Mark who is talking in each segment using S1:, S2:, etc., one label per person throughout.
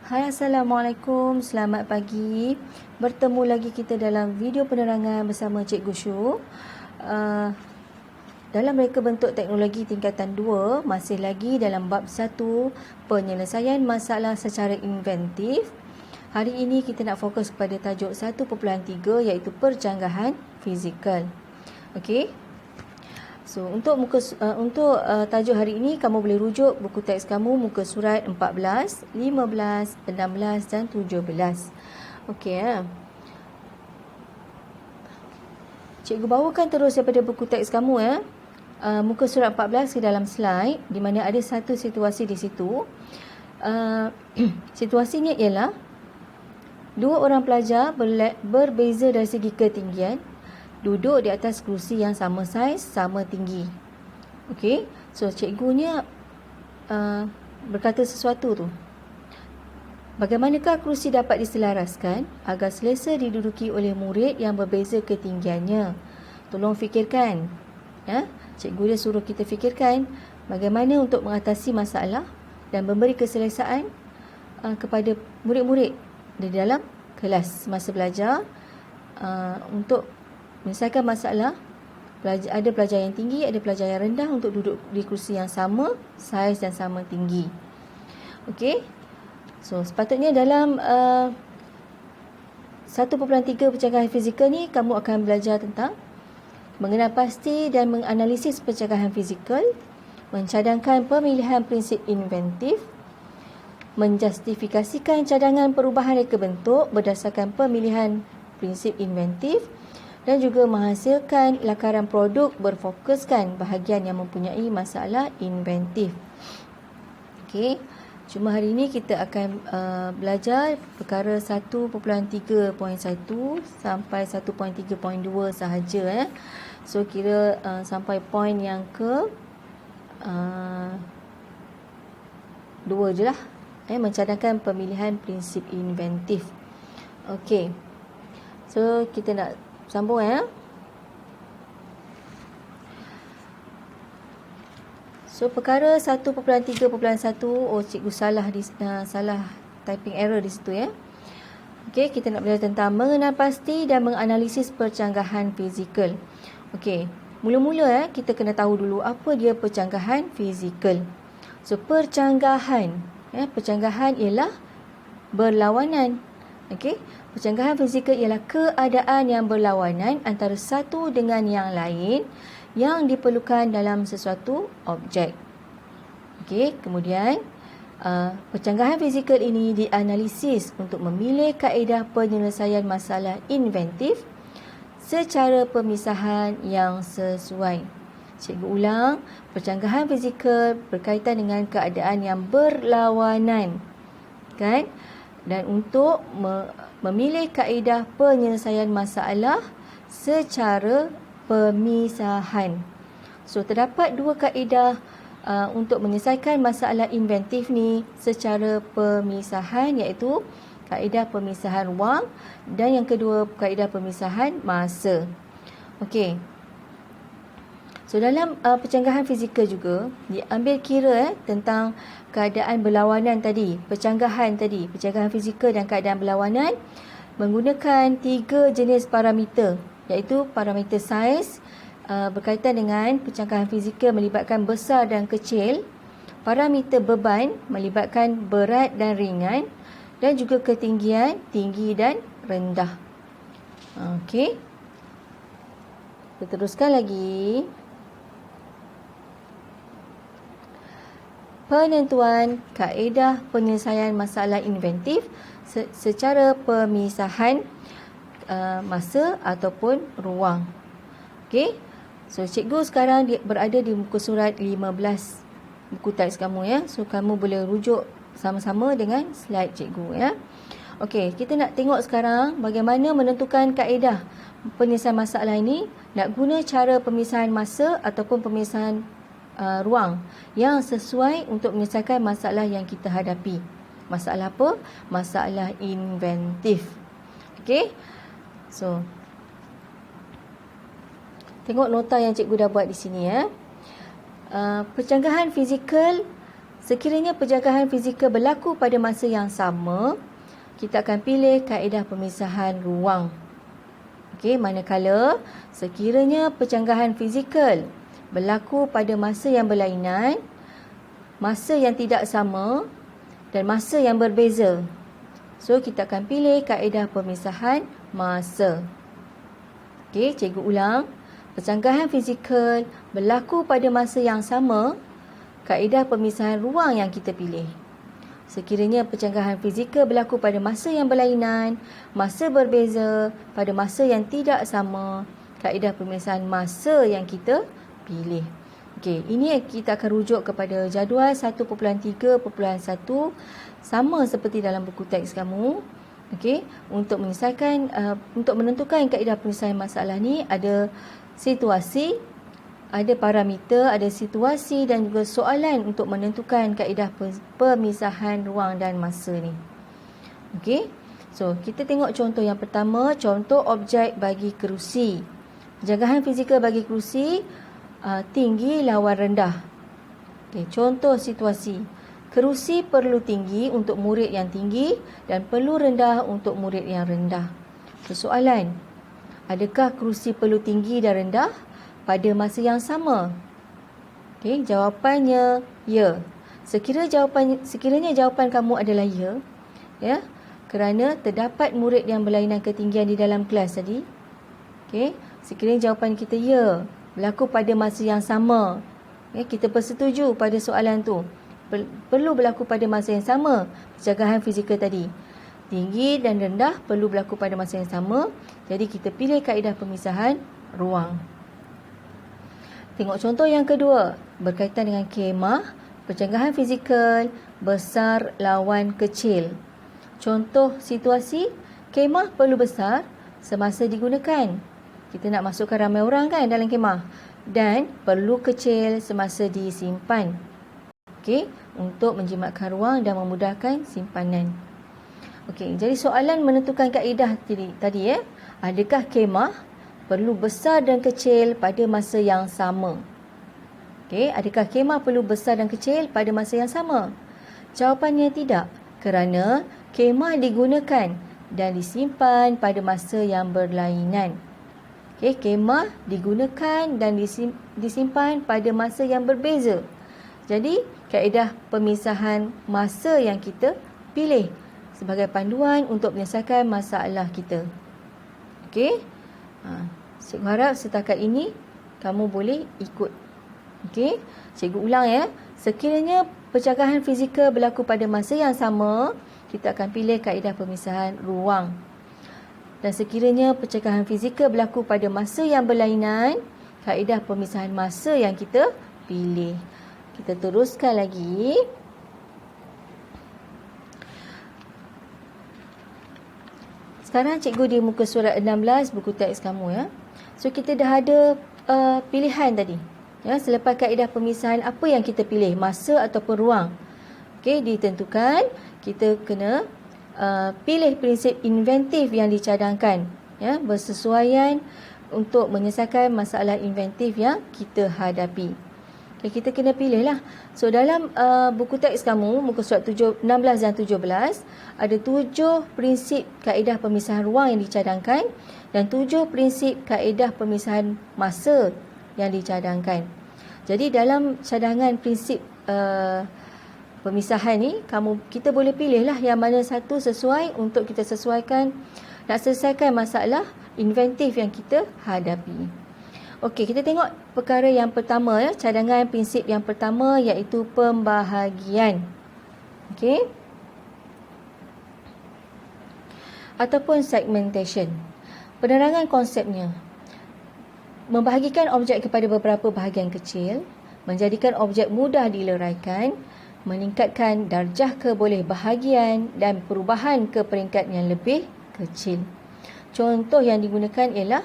S1: Hai, Assalamualaikum. Selamat pagi. Bertemu lagi kita dalam video penerangan bersama Cikgu Shu. Dalam reka bentuk teknologi tingkatan 2, masih lagi dalam bab 1, penyelesaian masalah secara inventif. Hari ini kita nak fokus pada tajuk 1.3 iaitu percanggahan fizikal. Okey. So, untuk tajuk hari ini kamu boleh rujuk buku teks kamu muka surat 14, 15, 16 dan 17. Okey ya. Cikgu bawakan terus daripada buku teks kamu ya. Muka surat 14 ke dalam slide di mana ada satu situasi di situ. Situasinya ialah dua orang pelajar berbeza dari segi ketinggian duduk di atas kerusi yang sama saiz, sama tinggi. Okey, so cikgunya berkata sesuatu tu. Bagaimanakah kerusi dapat diselaraskan agar selesa diduduki oleh murid yang berbeza ketinggiannya? Tolong fikirkan. Ya, cikgu dia suruh kita fikirkan bagaimana untuk mengatasi masalah dan memberi keselesaan kepada murid-murid di dalam kelas semasa belajar untuk menyelesaikan masalah. Ada pelajar yang tinggi, ada pelajar yang rendah untuk duduk di kursi yang sama saiz dan sama tinggi. Okey. So sepatutnya dalam 1.3 percanggahan fizikal ni kamu akan belajar tentang mengenal pasti dan menganalisis percanggahan fizikal, mencadangkan pemilihan prinsip inventif, menjustifikasikan cadangan perubahan reka bentuk berdasarkan pemilihan prinsip inventif dan juga menghasilkan lakaran produk berfokuskan bahagian yang mempunyai masalah inventif. Okey, cuma hari ini kita akan belajar perkara 1.3.1 sampai 1.3.2 sahaja ya. So kira sampai poin yang ke 2 je lah. Mencadangkan pemilihan prinsip inventif. Okey. So kita nak sambung ya. So perkara 1.3.1, cikgu salah typing error di situ ya. Okey, kita nak belajar tentang mengenal pasti dan menganalisis percanggahan fizikal. Okey, mula-mula kita kena tahu dulu apa dia percanggahan fizikal. So percanggahan ialah berlawanan. Okey, percanggahan fizikal ialah keadaan yang berlawanan antara satu dengan yang lain yang diperlukan dalam sesuatu objek. Okey, kemudian percanggahan fizikal ini dianalisis untuk memilih kaedah penyelesaian masalah inventif secara pemisahan yang sesuai. Cikgu ulang, percanggahan fizikal berkaitan dengan keadaan yang berlawanan. Kan? Dan untuk memilih kaedah penyelesaian masalah secara pemisahan. So terdapat dua kaedah untuk menyelesaikan masalah inventif ni secara pemisahan, iaitu kaedah pemisahan ruang dan yang kedua kaedah pemisahan masa. Okey. So dalam percanggahan fizikal juga diambil kira tentang keadaan berlawanan tadi, percanggahan fizikal dan keadaan berlawanan menggunakan 3 jenis parameter, iaitu parameter saiz berkaitan dengan percanggahan fizikal melibatkan besar dan kecil, parameter beban melibatkan berat dan ringan, dan juga ketinggian, tinggi dan rendah. Okey. Kita teruskan lagi. Penentuan kaedah penyelesaian masalah inventif secara pemisahan masa ataupun ruang. Okey. So cikgu sekarang berada di muka surat 15 buku teks kamu ya. So kamu boleh rujuk sama-sama dengan slide cikgu ya. Okey, kita nak tengok sekarang bagaimana menentukan kaedah penyelesaian masalah ini. Nak guna cara pemisahan masa ataupun pemisahan ruang yang sesuai untuk menyelesaikan masalah yang kita hadapi. Masalah apa? Masalah inventif. Okey. So tengok nota yang cikgu dah buat di sini ya. Percanggahan fizikal Sekiranya penjagaan fizikal berlaku pada masa yang sama, kita akan pilih kaedah pemisahan ruang. Okey, manakala sekiranya penjanggahan fizikal berlaku pada masa yang berlainan, masa yang tidak sama dan masa yang berbeza. So, kita akan pilih kaedah pemisahan masa. Okey, cikgu ulang. Penjanggahan fizikal berlaku pada masa yang sama, kaedah pemisahan ruang yang kita pilih. Sekiranya penjanggahan fizikal berlaku pada masa yang berlainan, masa berbeza, pada masa yang tidak sama, kaedah pemisahan masa yang kita pilih. Okey, ini kita akan rujuk kepada jadual 1.3.1 sama seperti dalam buku teks kamu. Okey, untuk menyelesaikan untuk menentukan kaedah penyelesaian masalah ni ada situasi, ada parameter, ada situasi dan juga soalan untuk menentukan kaedah pemisahan ruang dan masa ni. Okey. So, kita tengok contoh yang pertama, contoh objek bagi kerusi. Penjanggahan fizikal bagi kerusi tinggi lawan rendah. Okey, contoh situasi. Kerusi perlu tinggi untuk murid yang tinggi dan perlu rendah untuk murid yang rendah. Soalan, adakah kerusi perlu tinggi dan rendah pada masa yang sama? Okey, jawapannya ya. Sekiranya jawapan kamu adalah ya, kerana terdapat murid yang berlainan ketinggian di dalam kelas tadi. Okey, sekiranya jawapan kita ya, berlaku pada masa yang sama. Okay, kita bersetuju pada soalan tu. Perlu berlaku pada masa yang sama penjanggahan fizikal tadi. Tinggi dan rendah perlu berlaku pada masa yang sama. Jadi kita pilih kaedah pemisahan ruang. Tengok contoh yang kedua, berkaitan dengan kemah, penjanggahan fizikal besar lawan kecil. Contoh situasi, kemah perlu besar semasa digunakan. Kita nak masukkan ramai orang kan dalam kemah. Dan perlu kecil semasa disimpan. Okey, untuk menjimatkan ruang dan memudahkan simpanan. Okey, jadi soalan menentukan kaedah tadi adakah kemah perlu besar dan kecil pada masa yang sama? Okey, adakah kemah perlu besar dan kecil pada masa yang sama? Jawapannya tidak, kerana kemah digunakan dan disimpan pada masa yang berlainan. Okey, kemah digunakan dan disimpan pada masa yang berbeza. Jadi, kaedah pemisahan masa yang kita pilih sebagai panduan untuk menyelesaikan masalah kita. Okey. Cikgu harap setakat ini kamu boleh ikut. Okey. Cikgu ulang ya. Sekiranya penjanggahan fizikal berlaku pada masa yang sama, kita akan pilih kaedah pemisahan ruang. Dan sekiranya penjanggahan fizikal berlaku pada masa yang berlainan, kaedah pemisahan masa yang kita pilih. Kita teruskan lagi. Sekarang cikgu di muka surat 16 buku teks kamu ya. So kita dah ada pilihan tadi. Ya, selepas kaedah pemisahan apa yang kita pilih, masa ataupun ruang. Okey, ditentukan kita kena pilih prinsip inventif yang dicadangkan ya, bersesuaian untuk menyelesaikan masalah inventif yang kita hadapi. Okay, kita kena pilih lah. So dalam buku teks kamu, muka surat 16 dan 17, ada 7 prinsip kaedah pemisahan ruang yang dicadangkan dan 7 prinsip kaedah pemisahan masa yang dicadangkan. Jadi dalam cadangan prinsip pemisahan ni, kita boleh pilih lah yang mana satu sesuai untuk kita sesuaikan, nak selesaikan masalah inventif yang kita hadapi. Okey, kita tengok perkara yang pertama ya, cadangan prinsip yang pertama iaitu pembahagian. Okey. Ataupun segmentation. Penerangan konsepnya. Membahagikan objek kepada beberapa bahagian kecil, menjadikan objek mudah dileraikan, meningkatkan darjah kebolehbahagian dan perubahan ke peringkat yang lebih kecil. Contoh yang digunakan ialah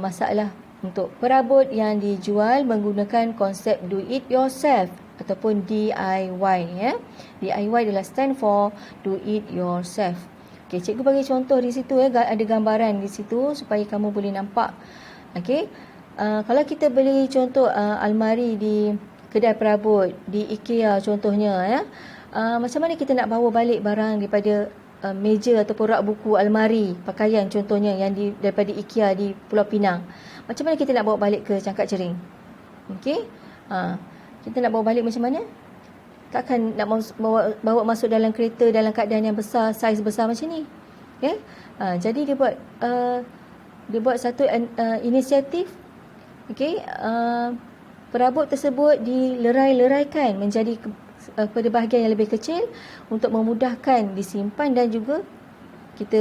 S1: masalah untuk perabot yang dijual menggunakan konsep do it yourself ataupun DIY ya. DIY adalah stand for do it yourself. Okey, cikgu bagi contoh di situ ya, ada gambaran di situ supaya kamu boleh nampak. Okey. Kalau kita beli contoh almari di kedai perabot, di IKEA contohnya ya. Macam mana kita nak bawa balik barang daripada meja ataupun rak buku, almari, pakaian contohnya yang daripada IKEA di Pulau Pinang. Macam mana kita nak bawa balik ke Cangkak Cering? Okey. Kita nak bawa balik macam mana? Takkan nak bawa masuk dalam kereta dalam keadaan yang besar, saiz besar macam ni. Okay? Jadi dia buat satu inisiatif. Okay? Perabot tersebut dilerai-leraikan menjadi pada bahagian yang lebih kecil untuk memudahkan disimpan dan juga kita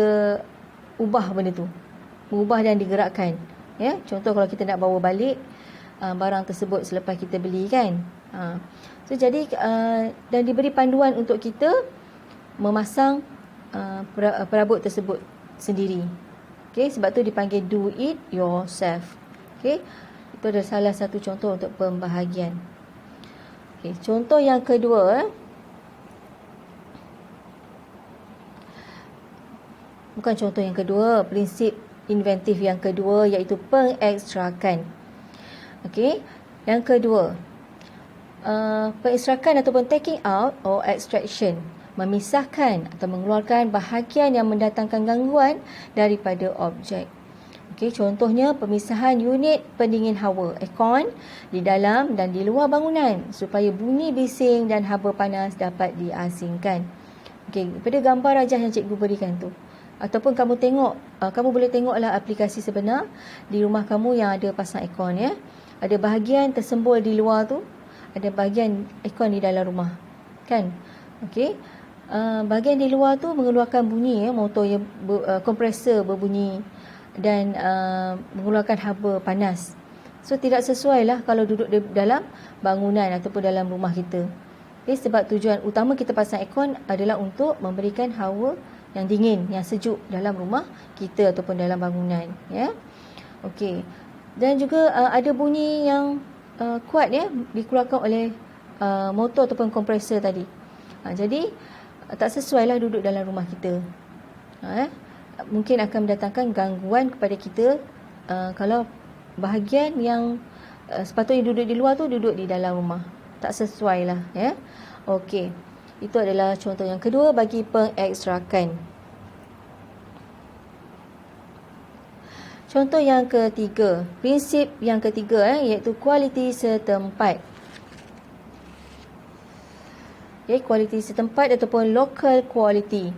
S1: ubah benda tu. Mengubah dan digerakkan. Ya? Contoh kalau kita nak bawa balik barang tersebut selepas kita beli kan. So jadi dan diberi panduan untuk kita memasang perabot tersebut sendiri. Okay, sebab tu dipanggil do it yourself. Okay, itu adalah salah satu contoh untuk pembahagian. Okay, contoh yang kedua, bukan contoh yang kedua, prinsip inventif yang kedua iaitu pengekstrakan. Okay, yang kedua, pengekstrakan ataupun taking out or extraction, memisahkan atau mengeluarkan bahagian yang mendatangkan gangguan daripada objek. Okey, contohnya pemisahan unit pendingin hawa aircon di dalam dan di luar bangunan supaya bunyi bising dan haba panas dapat diasingkan. Okey, pada gambar rajah yang cikgu berikan tu, ataupun kamu tengok, kamu boleh tengoklah aplikasi sebenar di rumah kamu yang ada pasang aircon ya. Ada bahagian tersembul di luar tu, ada bahagian aircon di dalam rumah. Kan? Okey. Bahagian di luar tu mengeluarkan bunyi ya, motor yang kompresor berbunyi dan mengeluarkan haba panas. So tidak sesuai lah kalau duduk di dalam bangunan ataupun dalam rumah kita. Okay, sebab tujuan utama kita pasang aircon adalah untuk memberikan hawa yang dingin, yang sejuk dalam rumah kita ataupun dalam bangunan ya. Okey. Dan juga ada bunyi yang kuat ya dikeluarkan oleh motor ataupun kompresor tadi. Jadi tak sesuai lah duduk dalam rumah kita. Mungkin akan mendatangkan gangguan kepada kita kalau bahagian yang sepatutnya duduk di luar tu duduk di dalam rumah. Tak sesuai lah ya. Okey. Itu adalah contoh yang kedua bagi pengekstrakan. Contoh yang ketiga, prinsip yang ketiga iaitu kualiti setempat. Okay, kualiti setempat ataupun local quality.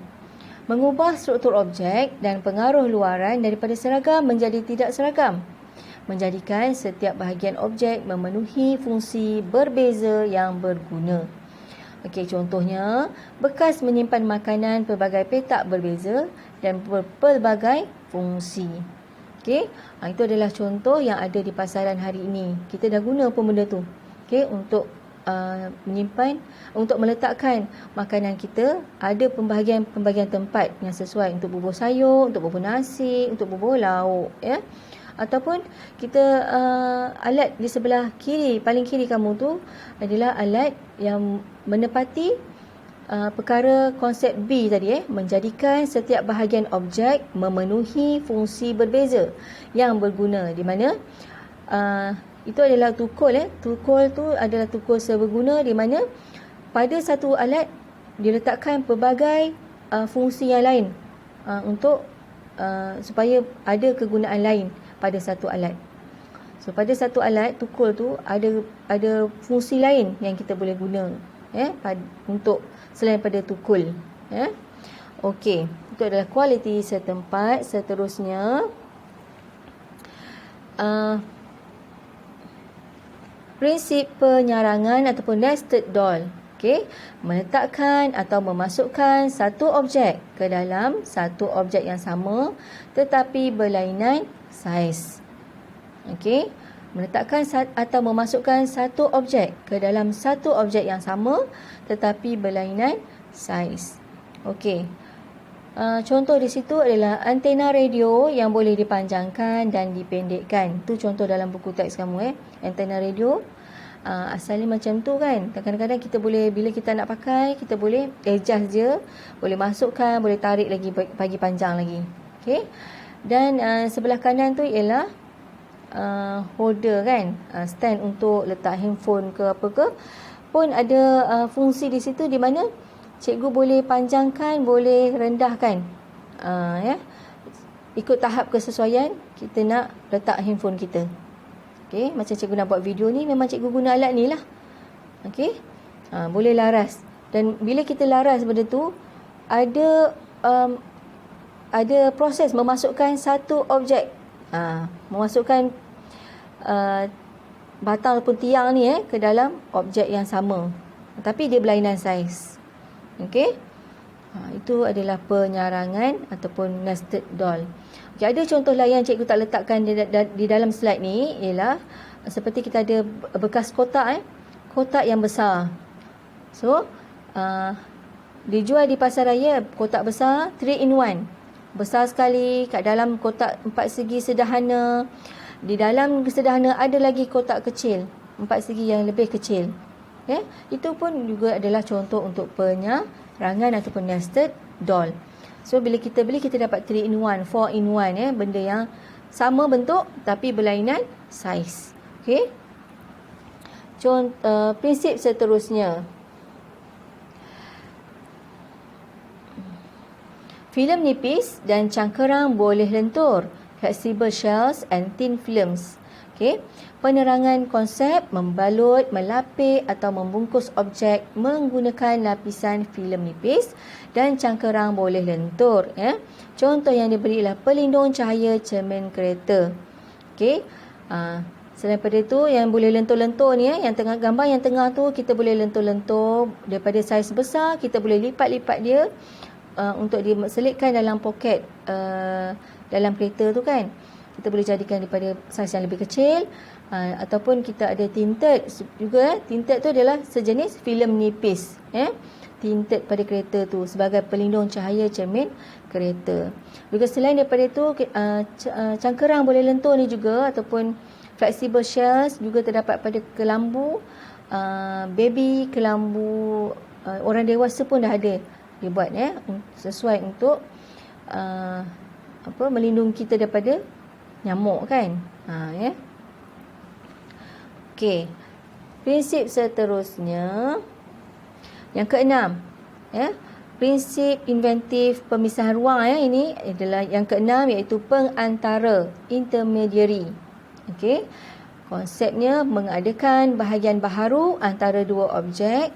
S1: Mengubah struktur objek dan pengaruh luaran daripada seragam menjadi tidak seragam. Menjadikan setiap bahagian objek memenuhi fungsi berbeza yang berguna. Okey, contohnya bekas menyimpan makanan pelbagai petak berbeza dan berpelbagai fungsi. Okey, itu adalah contoh yang ada di pasaran hari ini. Kita dah guna pun benda tu. Okey, untuk menyimpan, untuk meletakkan makanan kita, ada pembahagian tempat yang sesuai untuk bubur sayur, untuk bubur nasi, untuk bubur lauk ya. Ataupun kita alat di sebelah kiri, paling kiri kamu tu adalah alat yang menepati perkara konsep B tadi menjadikan setiap bahagian objek memenuhi fungsi berbeza yang berguna, di mana itu adalah tukul tukul tu adalah tukul seberguna, di mana pada satu alat diletakkan pelbagai fungsi yang lain untuk supaya ada kegunaan lain pada satu alat. So pada satu alat tukul tu ada fungsi lain yang kita boleh guna untuk selain pada tukul ya. Okey, itu adalah kualiti setempat. Seterusnya prinsip penyarangan ataupun nested doll. Okey, meletakkan atau memasukkan satu objek ke dalam satu objek yang sama tetapi berlainan saiz. Okey, meletakkan atau memasukkan satu objek ke dalam satu objek yang sama tetapi berlainan saiz. Okey. Contoh di situ adalah antena radio yang boleh dipanjangkan dan dipendekkan. Itu contoh dalam buku teks kamu Antena radio asalnya macam tu kan. Kadang-kadang kita boleh, bila kita nak pakai, kita boleh adjust je, boleh masukkan, boleh tarik lagi, bagi panjang lagi. Okey. Dan sebelah kanan tu ialah holder kan, stand untuk letak handphone ke apa ke, pun ada fungsi di situ di mana cikgu boleh panjangkan, boleh rendahkan, ya, ikut tahap kesesuaian kita nak letak handphone kita. Okey, macam cikgu nak buat video ni, memang cikgu guna alat ni lah. Okey, boleh laras. Dan bila kita laras benda tu, ada proses memasukkan satu objek, memasukkan batang ataupun tiang ni ke dalam objek yang sama, tapi dia berlainan saiz. Okey, itu adalah penyarangan ataupun nested doll. Okay, ada contoh lain yang cikgu tak letakkan di dalam slide ni, ialah seperti kita ada bekas kotak, kotak yang besar. So dijual di pasar raya kotak besar 3 in 1, besar sekali. Kat dalam kotak 4 segi sederhana, di dalam sederhana ada lagi kotak kecil 4 segi yang lebih kecil. Okay? Itu pun juga adalah contoh untuk penyarangan ataupun nested doll. So bila kita beli, kita dapat 3 in 1, 4 in 1, benda yang sama bentuk tapi berlainan saiz. Okey. Contoh prinsip seterusnya. Filem nipis dan cangkerang boleh lentur, flexible shells and thin films. Okey. Penerangan konsep membalut, melapik atau membungkus objek menggunakan lapisan filem nipis dan cangkerang boleh lentur. Ya. Contoh yang diberi ialah pelindung cahaya cermin kereta. Okey. Selain daripada itu, yang boleh lentur-lentur ni, yang tengah gambar yang tengah tu, kita boleh lentur-lentur daripada saiz besar, kita boleh lipat-lipat dia untuk diselitkan dalam poket dalam kereta tu kan. Kita boleh jadikan daripada saiz yang lebih kecil, ataupun kita ada tinted juga. Tinted tu adalah sejenis filem nipis, tinted pada kereta tu sebagai pelindung cahaya cermin kereta. Juga selain daripada itu, cangkerang boleh lentur ni juga, ataupun flexible shells juga terdapat pada kelambu baby, kelambu orang dewasa pun dah ada dibuat, sesuai untuk melindungi kita daripada nyamuk kan. Okey. Prinsip seterusnya yang keenam, prinsip inventif pemisahan ruang, ini adalah yang keenam, iaitu pengantara, intermediary. Okey. Konsepnya mengadakan bahagian baharu antara dua objek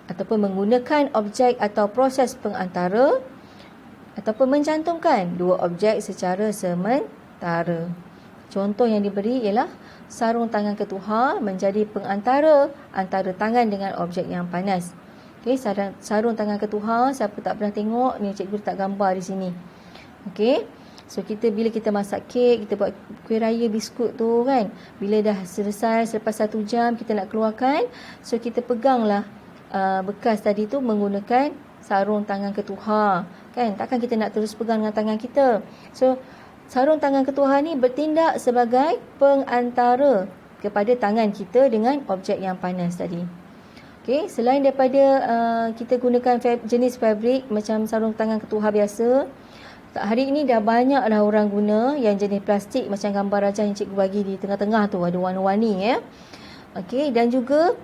S1: ataupun menggunakan objek atau proses pengantara ataupun mencantumkan dua objek secara sementara. Contoh yang diberi ialah sarung tangan ketuhar menjadi pengantara antara tangan dengan objek yang panas. Okey, sarung tangan ketuhar, siapa tak pernah tengok ni, cikgu letak gambar di sini. Okey. So bila kita masak kek, kita buat kuih raya biskut tu kan, bila dah selesai selepas 1 jam kita nak keluarkan, so kita peganglah bekas tadi tu menggunakan sarung tangan ketuhar kan. Takkan kita nak terus pegang dengan tangan kita. So sarung tangan ketuhar ni bertindak sebagai pengantara kepada tangan kita dengan objek yang panas tadi. Okey, selain daripada kita gunakan jenis fabrik macam sarung tangan ketuhar biasa, hari ini dah banyak dah orang guna yang jenis plastik macam gambar rajah yang cikgu bagi di tengah-tengah tu, ada warna-warni Okey, dan juga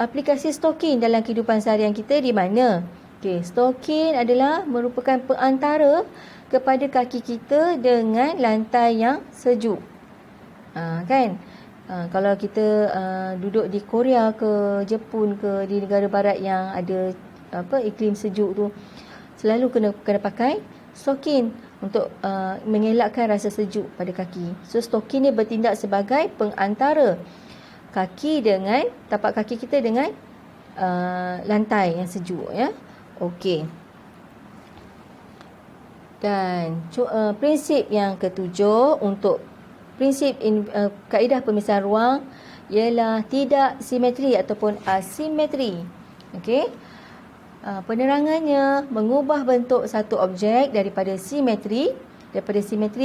S1: aplikasi stokin dalam kehidupan seharian kita di mana stokin adalah merupakan perantara kepada kaki kita dengan lantai yang sejuk. Kan? Kalau kita duduk di Korea ke Jepun ke, di negara barat yang ada iklim sejuk tu, selalu kena pakai stokin untuk mengelakkan rasa sejuk pada kaki. So stokin ni bertindak sebagai pengantara kaki dengan tapak kaki kita dengan lantai yang sejuk Okey. Dan prinsip yang ketujuh untuk prinsip kaedah pemisahan ruang ialah tidak simetri ataupun asimetri. Okey. Penerangannya mengubah bentuk satu objek daripada simetri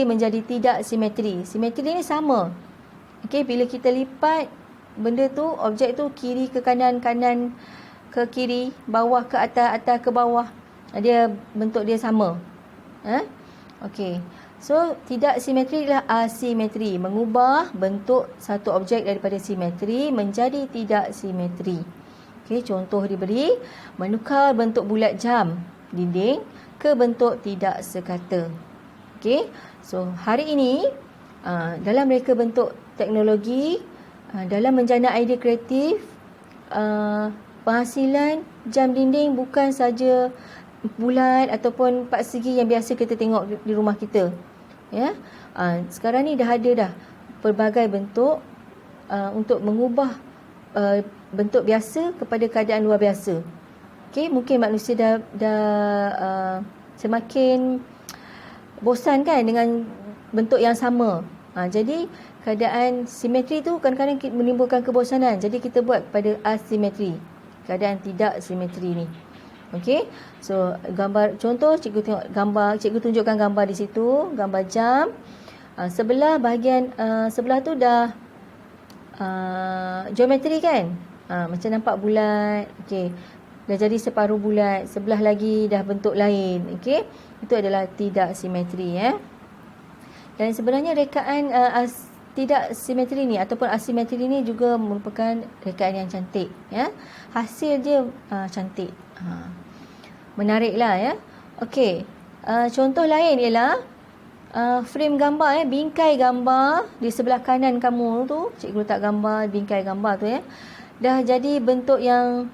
S1: menjadi tidak simetri. Simetri ni sama. Okey, bila kita lipat benda tu, objek tu kiri ke kanan, kanan ke kiri, bawah ke atas, atas ke bawah, dia bentuk dia sama. Okey. So, tidak simetri adalah asimetri. Mengubah bentuk satu objek daripada simetri menjadi tidak simetri. Okey, contoh diberi. Menukar bentuk bulat jam dinding ke bentuk tidak sekata. Okey, so hari ini dalam reka bentuk teknologi, dalam menjana idea kreatif, penghasilan jam dinding bukan saja bulat ataupun empat segi yang biasa kita tengok di rumah kita. Ya, sekarang ni dah ada dah pelbagai bentuk untuk mengubah bentuk biasa kepada keadaan luar biasa. Okey, mungkin manusia dah semakin bosan kan dengan bentuk yang sama. Jadi keadaan simetri tu kadang-kadang menimbulkan kebosanan. Jadi kita buat pada asimetri, keadaan tidak simetri ni. Okey. So gambar contoh, cikgu tengok gambar, cikgu tunjukkan gambar di situ, gambar jam. Sebelah bahagian sebelah tu dah geometri kan? Macam nampak bulat. Okey. Dah jadi separuh bulat, sebelah lagi dah bentuk lain. Okey. Itu adalah tidak simetri Dan sebenarnya rekaan tidak simetri ni ataupun asimetri ni juga merupakan rekaan yang cantik ya. Hasil dia cantik. Menariklah ya. Okey. Contoh lain ialah frame gambar bingkai gambar di sebelah kanan kamu tu, cikgu letak gambar bingkai gambar tu dah jadi bentuk yang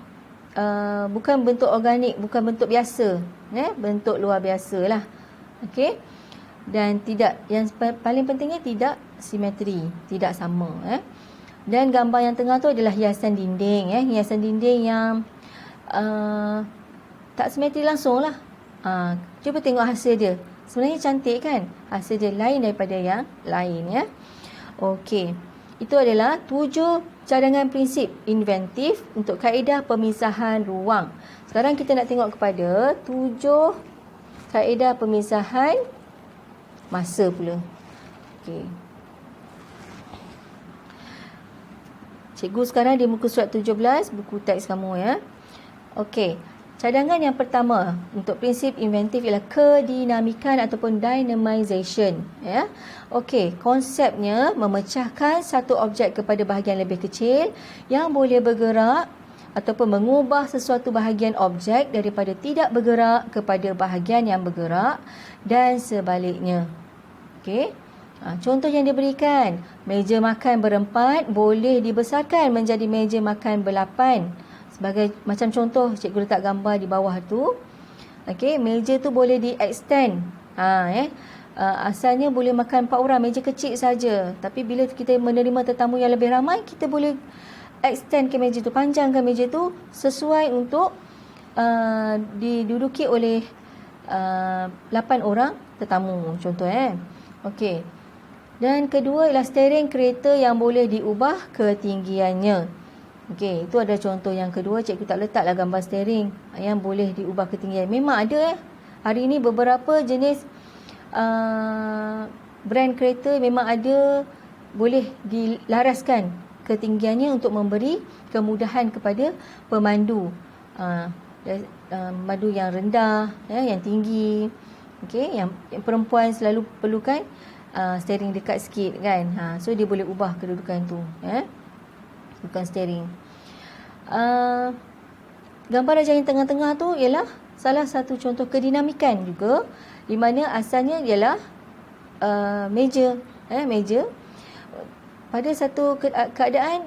S1: bukan bentuk organik, bukan bentuk biasa bentuk luar biasalah. Okey. Dan tidak, yang paling pentingnya tidak simetri, tidak sama Dan gambar yang tengah tu adalah hiasan dinding hiasan dinding yang tak simetri langsung lah. Cuba tengok hasil dia. Sebenarnya cantik kan? Hasil dia lain daripada yang lain Okey. Itu adalah 7 cadangan prinsip inventif untuk kaedah pemisahan ruang. Sekarang kita nak tengok kepada 7 kaedah pemisahan masa pula. Okey. Cikgu sekarang di muka surat 17 buku teks kamu Okey. Cadangan yang pertama untuk prinsip inventif ialah kedinamikan ataupun dynamization Okey, konsepnya memecahkan satu objek kepada bahagian lebih kecil yang boleh bergerak ataupun mengubah sesuatu bahagian objek daripada tidak bergerak kepada bahagian yang bergerak dan sebaliknya. Okey. Contoh yang diberikan, meja makan berempat boleh dibesarkan menjadi meja makan berlapan. Sebagai macam contoh, cikgu letak gambar di bawah tu. Okey, meja tu boleh di-extend. Asalnya boleh makan 4 orang, meja kecil saja. Tapi bila kita menerima tetamu yang lebih ramai, kita boleh extend ke meja tu, panjangkan meja tu sesuai untuk diduduki oleh 8 orang tetamu contoh Okey. Dan kedua ialah steering kereta yang boleh diubah ketinggiannya. Okey, itu ada contoh yang kedua. Cikgu tak letaklah gambar steering yang boleh diubah ketinggian. Memang ada hari ini beberapa jenis brand kereta memang ada boleh dilaraskan ketinggiannya untuk memberi kemudahan kepada pemandu. Pemandu yang rendah, yang tinggi. Okey, yang perempuan selalu perlukan steering dekat sikit kan. So dia boleh ubah kedudukan tu bukan steering. Gambar rajah yang tengah-tengah tu ialah salah satu contoh kedinamikan juga, di mana asalnya ialah meja meja. Pada satu keadaan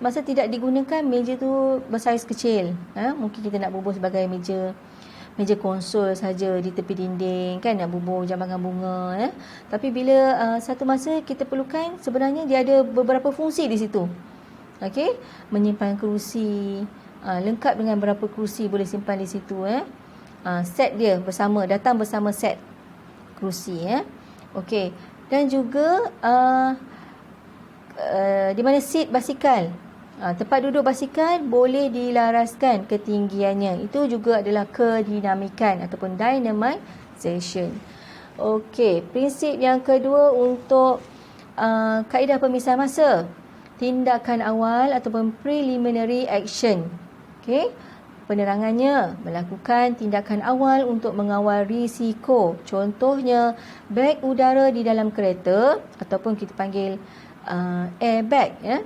S1: masa tidak digunakan, meja tu bersaiz kecil. Mungkin kita nak bubuh sebagai meja konsol saja di tepi dinding kan, nak bubuh jambangan bunga Tapi bila satu masa kita perlukan, sebenarnya dia ada beberapa fungsi di situ. Okey, menyimpan kerusi, lengkap dengan berapa kerusi boleh simpan di situ set dia bersama, datang bersama set kerusi Okey, dan juga di mana seat basikal, tempat duduk basikal boleh dilaraskan ketinggiannya. Itu juga adalah kedinamikan ataupun dynamization. Okey, prinsip yang kedua untuk kaedah pemisahan masa, tindakan awal ataupun preliminary action. Okey, penerangannya, melakukan tindakan awal untuk mengawal risiko. Contohnya, beg udara di dalam kereta ataupun kita panggil airbag, ya,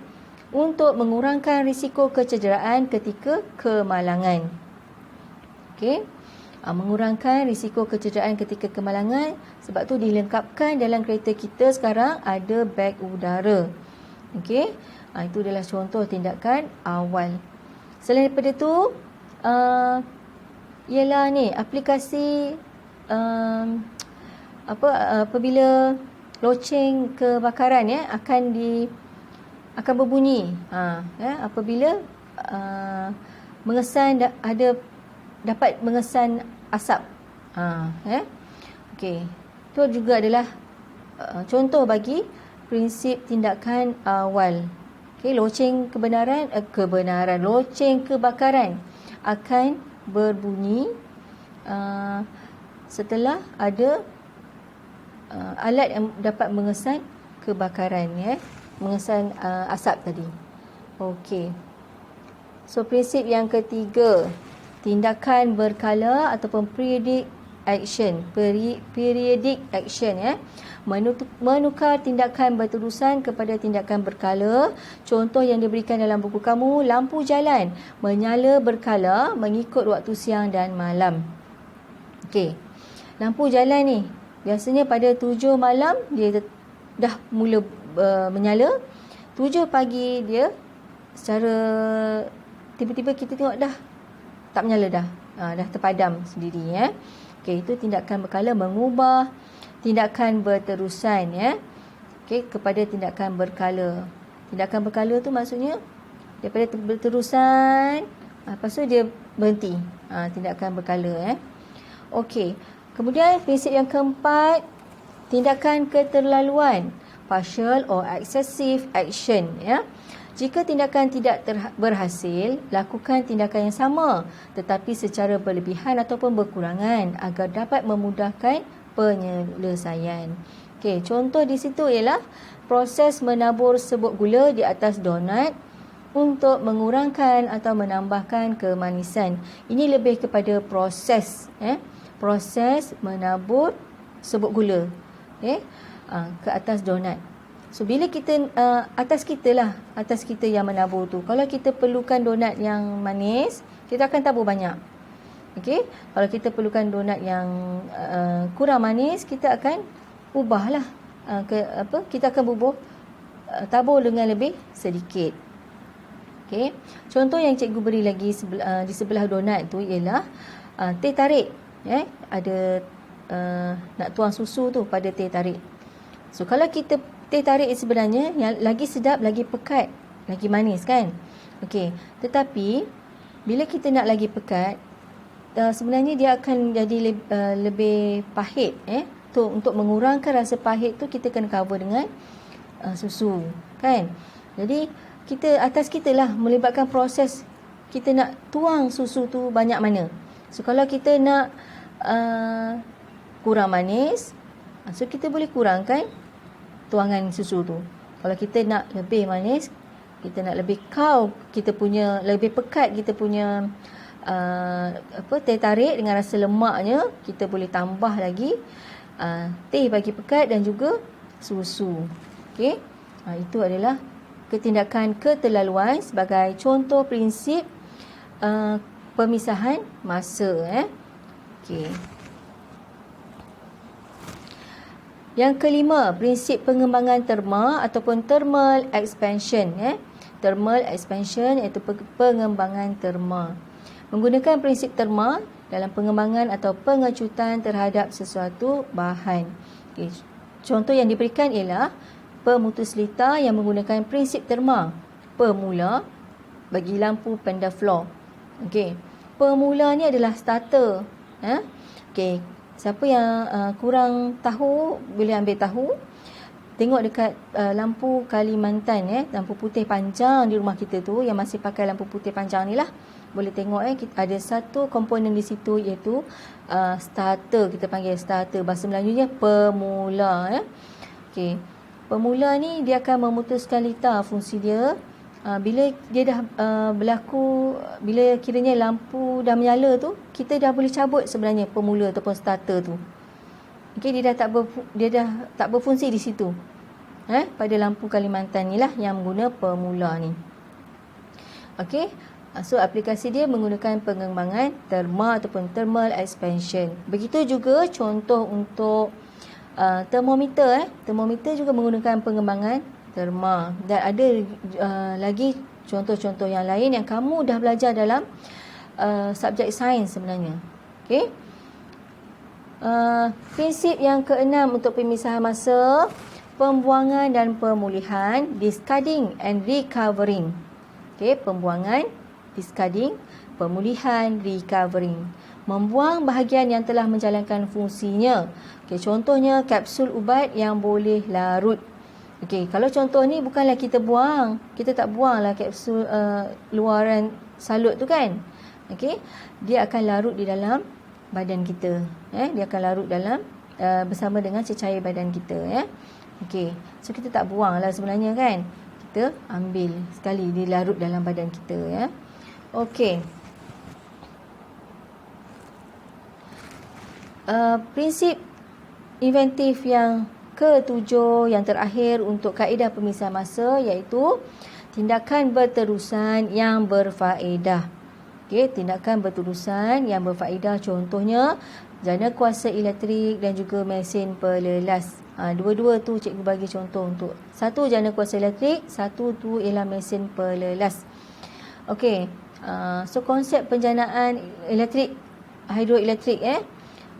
S1: untuk mengurangkan risiko kecederaan ketika kemalangan. Okey. Mengurangkan risiko kecederaan ketika kemalangan, sebab tu dilengkapkan dalam kereta kita sekarang ada beg udara. Okey. Itu adalah contoh tindakan awal. Selain daripada tu, ialah ni aplikasi apabila loceng kebakaran, ya, akan berbunyi. Apabila mengesan dapat mengesan asap. Okey. Itu juga adalah contoh bagi prinsip tindakan awal. Okey, loceng loceng kebakaran akan berbunyi setelah ada alat yang dapat mengesan kebakaran, ya, mengesan asap tadi. Okey. So prinsip yang ketiga, tindakan berkala ataupun periodic action. Periodic action, ya. Menukar tindakan berterusan kepada tindakan berkala. Contoh yang diberikan dalam buku kamu, lampu jalan menyala berkala mengikut waktu siang dan malam. Okey. Lampu jalan ni biasanya pada 7 malam dia dah mula menyala. 7 pagi dia secara tiba-tiba kita tengok dah tak menyala dah. Dah terpadam sendiri, ya. Okey, itu tindakan berkala mengubah tindakan berterusan, ya. Okey, kepada tindakan berkala. Tindakan berkala tu maksudnya daripada berterusan, lepas tu dia berhenti. Tindakan berkala, ya. Okey. Kemudian prinsip yang keempat, tindakan keterlaluan, partial or excessive action, ya. Jika tindakan tidak berhasil, lakukan tindakan yang sama tetapi secara berlebihan ataupun berkurangan agar dapat memudahkan penyelesaian. Okey, contoh di situ ialah proses menabur serbuk gula di atas donat untuk mengurangkan atau menambahkan kemanisan. Ini lebih kepada proses, proses menabur serbuk gula, ke atas donat. So bila kita atas kita yang menabur tu. Kalau kita perlukan donat yang manis, kita akan tabur banyak. Okey, kalau kita perlukan donat yang kurang manis, kita akan ubahlah kita akan tabur dengan lebih sedikit. Okey. Contoh yang cikgu beri lagi di sebelah donat tu ialah teh tarik, ada nak tuang susu tu pada teh tarik. So kalau kita teh tarik sebenarnya yang lagi sedap, lagi pekat, lagi manis, kan? Okey. Tetapi bila kita nak lagi pekat, sebenarnya dia akan jadi lebih pahit, untuk mengurangkan rasa pahit tu kita kena cover dengan susu, kan? Jadi atas kita lah melibatkan proses kita nak tuang susu tu banyak mana. So kalau kita nak kurang manis, so kita boleh kurangkan tuangan susu tu. Kalau kita nak lebih manis, kita nak lebih kita punya lebih pekat, kita punya teh tarik dengan rasa lemaknya, kita boleh tambah lagi teh bagi pekat dan juga susu. Okey. Itu adalah ketindakan keterlaluan sebagai contoh prinsip pemisahan masa, Okey. Yang kelima, prinsip pengembangan terma ataupun thermal expansion, Thermal expansion iaitu pengembangan terma. Menggunakan prinsip terma dalam pengembangan atau pengecutan terhadap sesuatu bahan. Okay. Contoh yang diberikan ialah pemutus lita yang menggunakan prinsip terma. Pemula bagi lampu pendaflor. Okey. Pemula ni adalah starter. Okey. Siapa yang kurang tahu boleh ambil tahu. Tengok dekat lampu Kalimantan, lampu putih panjang di rumah kita tu yang masih pakai lampu putih panjang ni lah. Boleh tengok ada satu komponen di situ iaitu starter, kita panggil starter. Bahasa Melayunya pemula. Okey. Pemula ni dia akan memutuskan lita, fungsi dia bila dia dah berlaku, bila kiranya lampu dah menyala tu, kita dah boleh cabut sebenarnya pemula ataupun starter tu. Okey, dia dah tak berfungsi di situ. Pada lampu Kalimantan ni lah yang guna pemula ni. Okey. So aplikasi dia menggunakan pengembangan terma ataupun thermal expansion. Begitu juga contoh untuk termometer. Termometer juga menggunakan pengembangan terma. Dan ada lagi contoh-contoh yang lain yang kamu dah belajar dalam subjek sains sebenarnya. Okey. Prinsip yang keenam untuk pemisahan masa, pembuangan dan pemulihan, discarding and recovering. Okey, pembuangan, discarding, pemulihan, recovering. Membuang bahagian yang telah menjalankan fungsinya. Okey, contohnya kapsul ubat yang boleh larut. Okey, kalau contoh ni bukanlah kita buang. Kita tak buanglah kapsul luaran salut tu kan. Okey, dia akan larut di dalam badan kita. Dia akan larut dalam bersama dengan cecair badan kita. Okey, so kita tak buanglah sebenarnya kan. Kita ambil sekali, dia larut dalam badan kita. Okey. Prinsip inventif yang ketujuh, yang terakhir untuk kaedah pemisahan masa, iaitu tindakan berterusan yang berfaedah. Okey, tindakan berterusan yang berfaedah, contohnya jana kuasa elektrik dan juga mesin pelelas. Dua-dua tu cikgu bagi contoh untuk satu jana kuasa elektrik, satu tu ialah mesin pelelas. Okey. So konsep penjanaan elektrik, hidroelektrik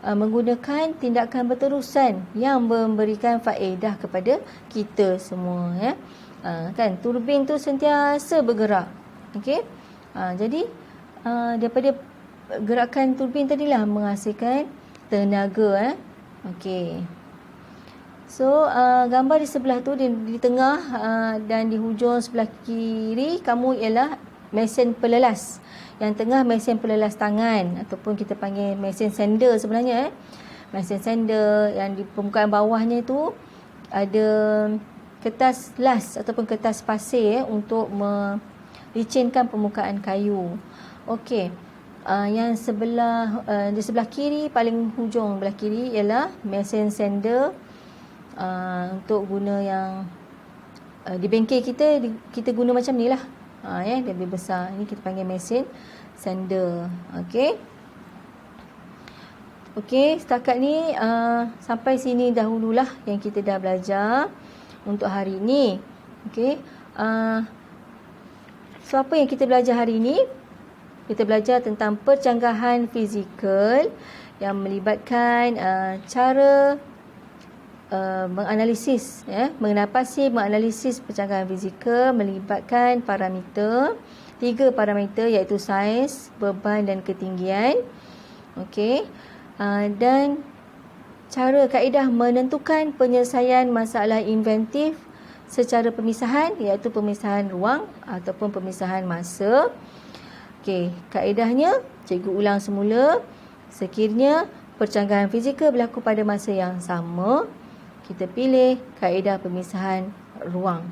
S1: menggunakan tindakan berterusan yang memberikan faedah kepada kita semua. Kan turbin tu sentiasa bergerak. Okey. Jadi daripada gerakan turbin tadilah menghasilkan tenaga. Okey. So gambar di sebelah tu, di tengah dan di hujung sebelah kiri kamu ialah mesin pelelas. Yang tengah mesin pelelas tangan ataupun kita panggil mesin sander sebenarnya. Mesin sander yang di permukaan bawahnya itu ada kertas las ataupun kertas pasir untuk melicinkan permukaan kayu. Okey. Yang di sebelah kiri, paling hujung belah kiri ialah mesin sander untuk guna yang di bengkel kita guna macam ni lah. Dia lebih besar. Ini kita panggil mesin sander. Okey. Okey, setakat ni sampai sini dahululah yang kita dah belajar untuk hari ini. Okey. So apa yang kita belajar hari ini? Kita belajar tentang percanggahan fizikal yang melibatkan cara menganalisis, menganalisis percanggahan fizikal melibatkan parameter, 3 parameter iaitu saiz, beban dan ketinggian. Okey. Dan cara kaedah menentukan penyelesaian masalah inventif secara pemisahan, iaitu pemisahan ruang ataupun pemisahan masa. Okey, kaedahnya cikgu ulang semula. Sekiranya percanggahan fizikal berlaku pada masa yang sama, kita pilih kaedah pemisahan ruang.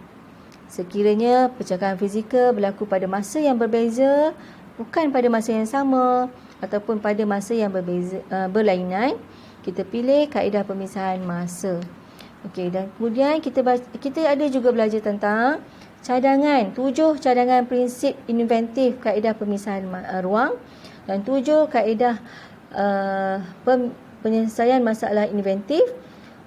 S1: Sekiranya percanggahan fizikal berlaku pada masa yang berbeza, bukan pada masa yang sama ataupun pada masa yang berlainan, kita pilih kaedah pemisahan masa. Okey, dan kemudian kita ada juga belajar tentang cadangan, 7 cadangan prinsip inventif kaedah pemisahan ruang dan 7 kaedah penyelesaian masalah inventif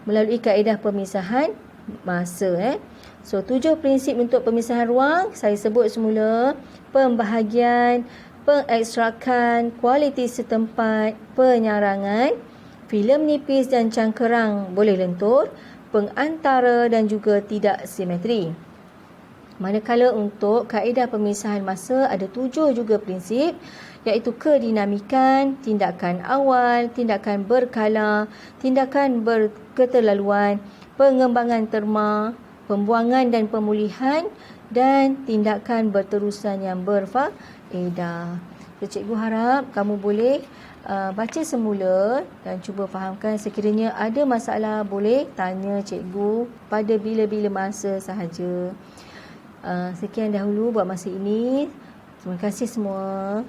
S1: melalui kaedah pemisahan masa. So 7 prinsip untuk pemisahan ruang saya sebut semula: pembahagian, pengekstrakan, kualiti setempat, penyarangan, filem nipis dan cangkerang boleh lentur, pengantara dan juga tidak simetri. Manakala untuk kaedah pemisahan masa ada 7 juga prinsip, iaitu kedinamikan, tindakan awal, tindakan berkala, tindakan berketerlaluan, pengembangan terma, pembuangan dan pemulihan, dan tindakan berterusan yang berfaedah. So, cikgu harap kamu boleh baca semula dan cuba fahamkan. Sekiranya ada masalah boleh tanya cikgu pada bila-bila masa sahaja. Sekian dahulu buat masa ini. Terima kasih semua.